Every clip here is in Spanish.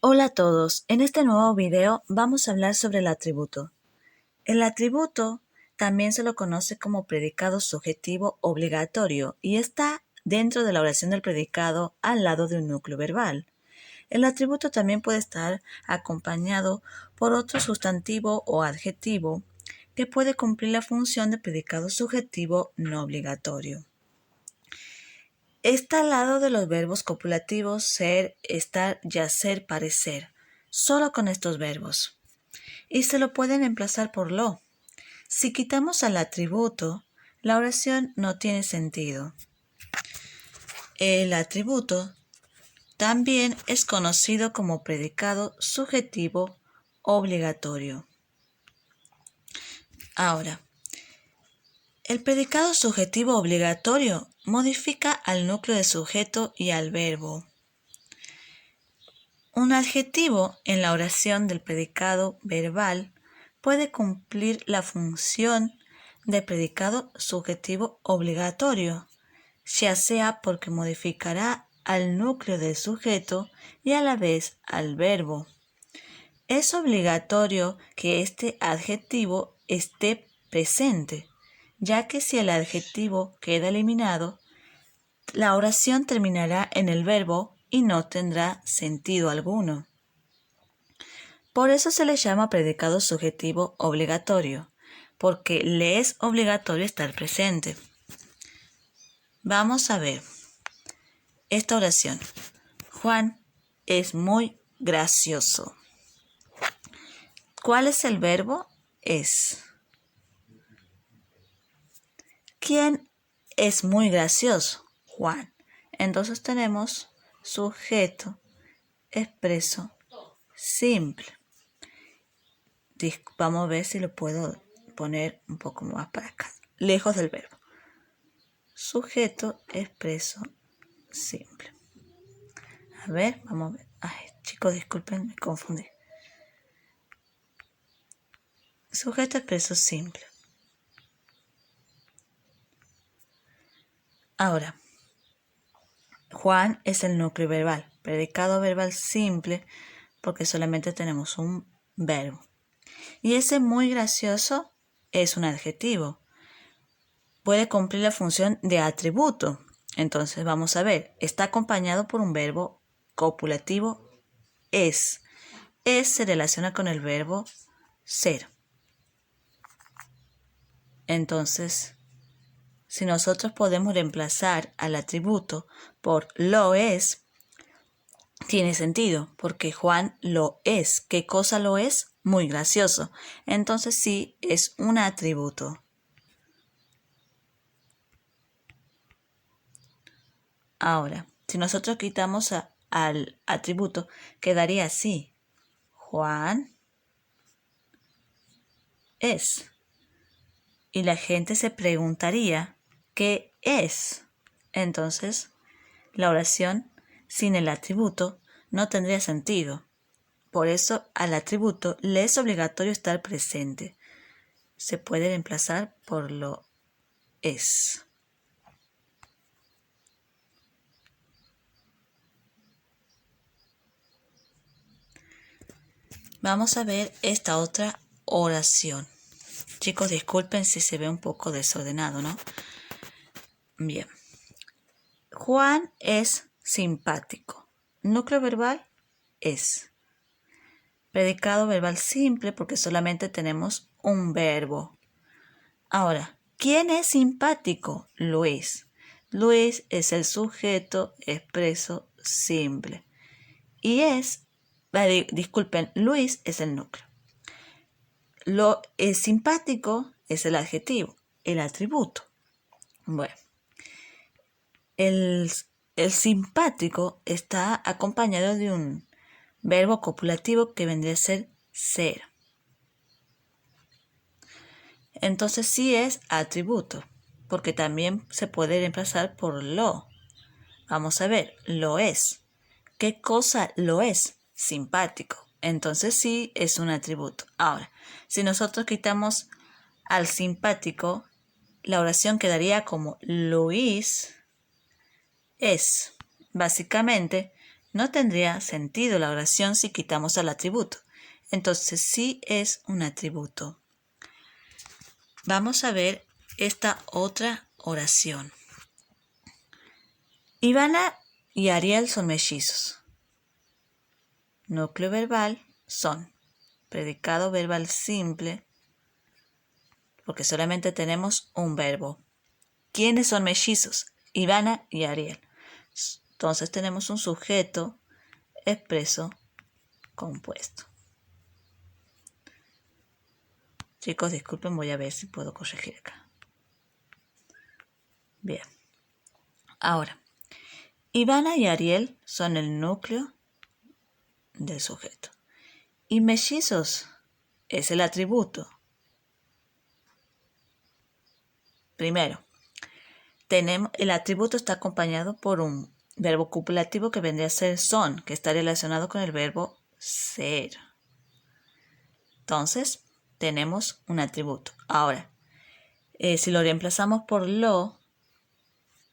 Hola a todos, en este nuevo video vamos a hablar sobre el atributo. El atributo también se lo conoce como predicado subjetivo obligatorio y está dentro de la oración del predicado al lado de un núcleo verbal. El atributo también puede estar acompañado por otro sustantivo o adjetivo que puede cumplir la función de predicado subjetivo no obligatorio. Está al lado de los verbos copulativos ser, estar, yacer, parecer, solo con estos verbos. Y se lo pueden emplazar por lo. Si quitamos al atributo, la oración no tiene sentido. El atributo también es conocido como predicado subjetivo obligatorio. Ahora, el predicado subjetivo obligatorio modifica al núcleo de sujeto y al verbo. Un adjetivo en la oración del predicado verbal puede cumplir la función de predicado subjetivo obligatorio, ya sea porque modificará al núcleo del sujeto y a la vez al verbo. Es obligatorio que este adjetivo esté presente, ya que si el adjetivo queda eliminado, la oración terminará en el verbo y no tendrá sentido alguno. Por eso se le llama predicado subjetivo obligatorio, porque le es obligatorio estar presente. Vamos a ver esta oración. Juan es muy gracioso. ¿Cuál es el verbo? Es. ¿Quién es muy gracioso? Juan. Entonces tenemos sujeto, expreso, simple. Vamos a ver si lo puedo poner un poco más para acá, lejos del verbo. Sujeto, expreso, simple. A ver, vamos a ver. Ay, chicos, disculpen, me confundí. Sujeto, expreso, simple. Ahora, Juan es el núcleo verbal, predicado verbal simple, porque solamente tenemos un verbo. Y ese muy gracioso es un adjetivo. Puede cumplir la función de atributo. Entonces vamos a ver, está acompañado por un verbo copulativo es. Es se relaciona con el verbo ser. Entonces, si nosotros podemos reemplazar al atributo por lo es, tiene sentido, porque Juan lo es. ¿Qué cosa lo es? Muy gracioso. Entonces sí, es un atributo. Ahora, si nosotros quitamos al atributo, quedaría así. Juan es. Y la gente se preguntaría, ¿qué es? Entonces, la oración sin el atributo no tendría sentido. Por eso, al atributo le es obligatorio estar presente. Se puede reemplazar por lo es. Vamos a ver esta otra oración. Chicos, disculpen si se ve un poco desordenado, ¿no? Bien. Juan es simpático. Núcleo verbal es. Predicado verbal simple porque solamente tenemos un verbo. Ahora, ¿quién es simpático? Luis. Luis es el sujeto expreso simple. Y disculpen, Luis es el núcleo. Lo es simpático es el adjetivo, el atributo. Bueno, el simpático está acompañado de un verbo copulativo que vendría a ser ser. Entonces sí es atributo, porque también se puede reemplazar por lo. Vamos a ver, lo es. ¿Qué cosa lo es? Simpático. Entonces sí es un atributo. Ahora, si nosotros quitamos al simpático, la oración quedaría como Luis es. Básicamente, no tendría sentido la oración si quitamos al atributo. Entonces sí es un atributo. Vamos a ver esta otra oración. Ivana y Ariel son mellizos. Núcleo verbal son. Predicado verbal simple, porque solamente tenemos un verbo. ¿Quiénes son mellizos? Ivana y Ariel. Entonces tenemos un sujeto expreso compuesto. Chicos, disculpen, voy a ver si puedo corregir acá. Bien. Ahora, Ivana y Ariel son el núcleo del sujeto. Y mellizos es el atributo. Primero, el atributo está acompañado por un verbo copulativo que vendría a ser son, que está relacionado con el verbo ser. Entonces, tenemos un atributo. Ahora, si lo reemplazamos por lo,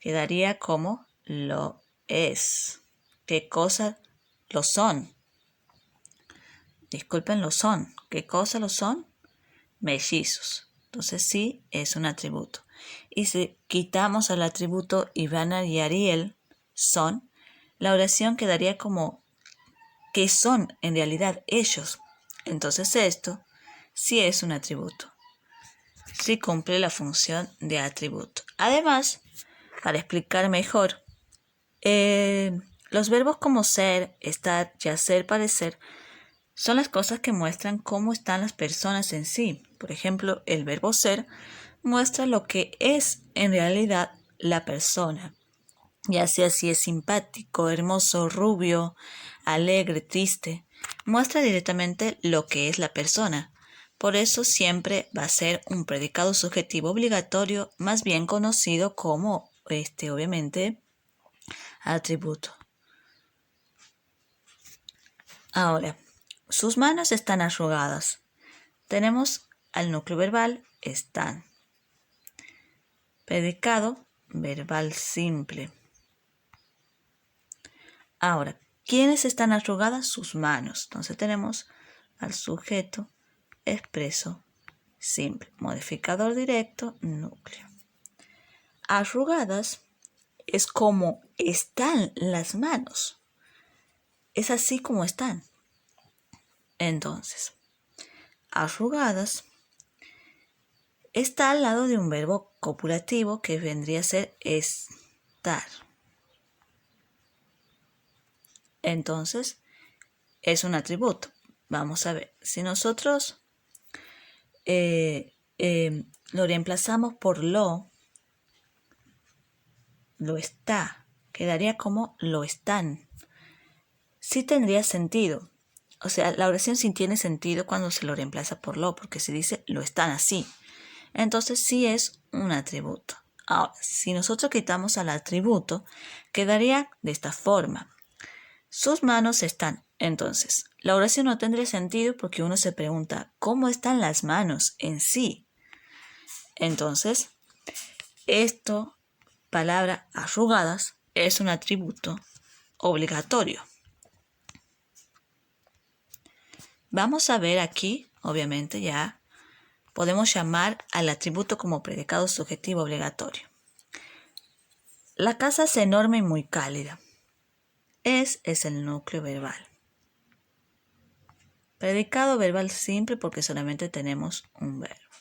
quedaría como lo es. ¿Qué cosa lo son? Disculpen, lo son. ¿Qué cosa lo son? Mellizos. Entonces sí es un atributo. Y si quitamos al atributo Ivana y Ariel son, la oración quedaría como que son en realidad ellos. Entonces esto sí es un atributo. Sí cumple la función de atributo. Además, para explicar mejor, los verbos como ser, estar, yacer, parecer son las cosas que muestran cómo están las personas en sí. Por ejemplo, el verbo ser muestra lo que es en realidad la persona, ya sea si es simpático, hermoso, rubio, alegre, triste. Muestra directamente lo que es la persona. Por eso siempre va a ser un predicado subjetivo obligatorio, más bien conocido como, obviamente, atributo. Ahora, sus manos están arrugadas. Tenemos al núcleo verbal, están. Predicado verbal simple. Ahora, ¿quiénes están arrugadas? Sus manos. Entonces tenemos al sujeto expreso simple. Modificador directo, núcleo. Arrugadas es como están las manos. Es así como están. Entonces, arrugadas está al lado de un verbo copulativo que vendría a ser estar. Entonces, es un atributo. Vamos a ver, si nosotros lo reemplazamos por lo está, quedaría como lo están. Sí tendría sentido. O sea, la oración sí tiene sentido cuando se lo reemplaza por lo, porque se dice lo están así. Entonces sí es un atributo. Ahora, si nosotros quitamos al atributo, quedaría de esta forma. Sus manos están. Entonces, la oración no tendría sentido porque uno se pregunta, ¿cómo están las manos en sí? Entonces, esto, palabra arrugadas, es un atributo obligatorio. Vamos a ver aquí, obviamente ya podemos llamar al atributo como predicado subjetivo obligatorio. La casa es enorme y muy cálida. Es el núcleo verbal. Predicado verbal simple porque solamente tenemos un verbo.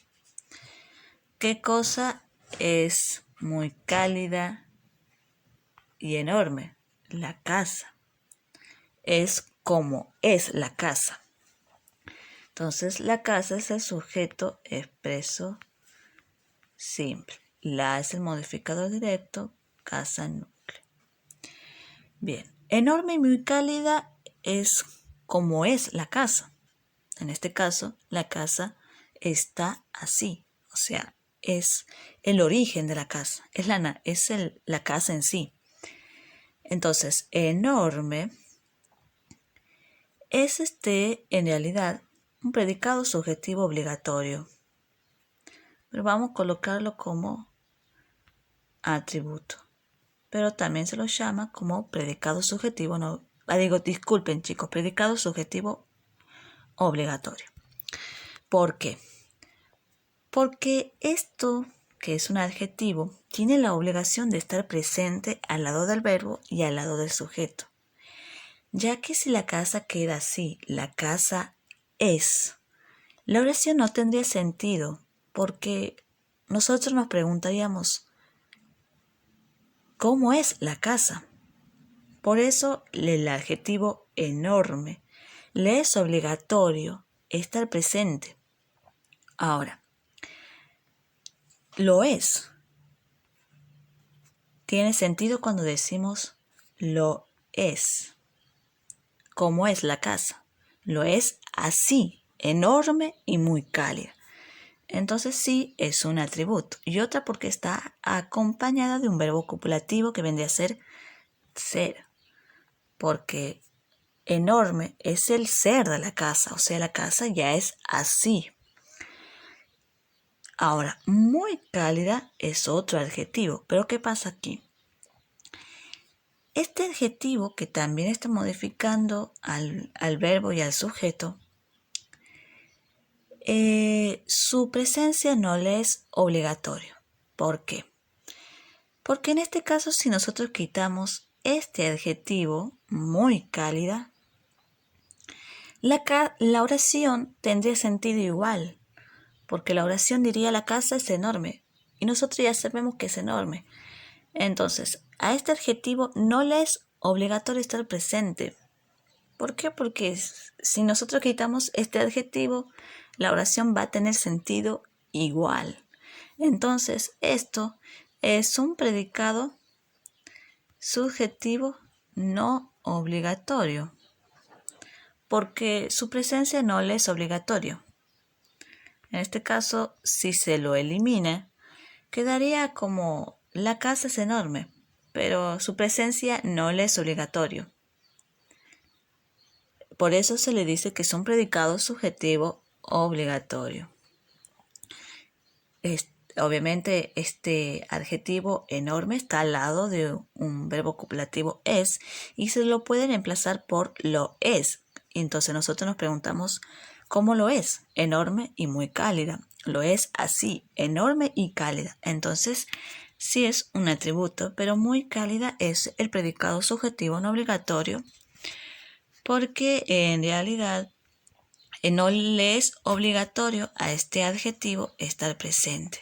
¿Qué cosa es muy cálida y enorme? La casa. Es como es la casa. Entonces, la casa es el sujeto expreso simple. La es el modificador directo, casa, núcleo. Bien, enorme y muy cálida es como es la casa. En este caso, la casa está así. O sea, es el origen de la casa. Es la casa en sí. Entonces, enorme es en realidad un predicado subjetivo obligatorio. Pero vamos a colocarlo como atributo. Pero también se lo llama como predicado subjetivo no disculpen chicos, predicado subjetivo obligatorio. ¿Por qué? Porque esto, que es un adjetivo, tiene la obligación de estar presente al lado del verbo y al lado del sujeto. Ya que si la casa queda así, la casa es, la oración no tendría sentido, porque nosotros nos preguntaríamos, ¿cómo es la casa? Por eso el adjetivo enorme le es obligatorio estar presente. Ahora, lo es. Tiene sentido cuando decimos lo es. ¿Cómo es la casa? Lo es así, enorme y muy cálida. Entonces sí es un atributo. Y otra porque está acompañada de un verbo copulativo que vendría a ser ser. Porque enorme es el ser de la casa, o sea, la casa ya es así. Ahora, muy cálida es otro adjetivo, pero ¿qué pasa aquí? Este adjetivo, que también está modificando al verbo y al sujeto, su presencia no le es obligatorio. ¿Por qué? Porque en este caso, si nosotros quitamos este adjetivo, muy cálida, la oración tendría sentido igual, porque la oración diría la casa es enorme, y nosotros ya sabemos que es enorme. Entonces, a este adjetivo no le es obligatorio estar presente. ¿Por qué? Porque si nosotros quitamos este adjetivo, la oración va a tener sentido igual. Entonces, esto es un predicado subjetivo no obligatorio, porque su presencia no le es obligatorio. En este caso, si se lo elimina, quedaría como la casa es enorme, pero su presencia no le es obligatorio. Por eso se le dice que es un predicado subjetivo obligatorio. Obviamente este adjetivo enorme está al lado de un verbo copulativo es y se lo pueden emplazar por lo es. Entonces nosotros nos preguntamos, ¿cómo lo es? Enorme y muy cálida. Lo es así, enorme y cálida. Entonces sí es un atributo, pero muy cálida es el predicado subjetivo no obligatorio, porque en realidad no le es obligatorio a este adjetivo estar presente.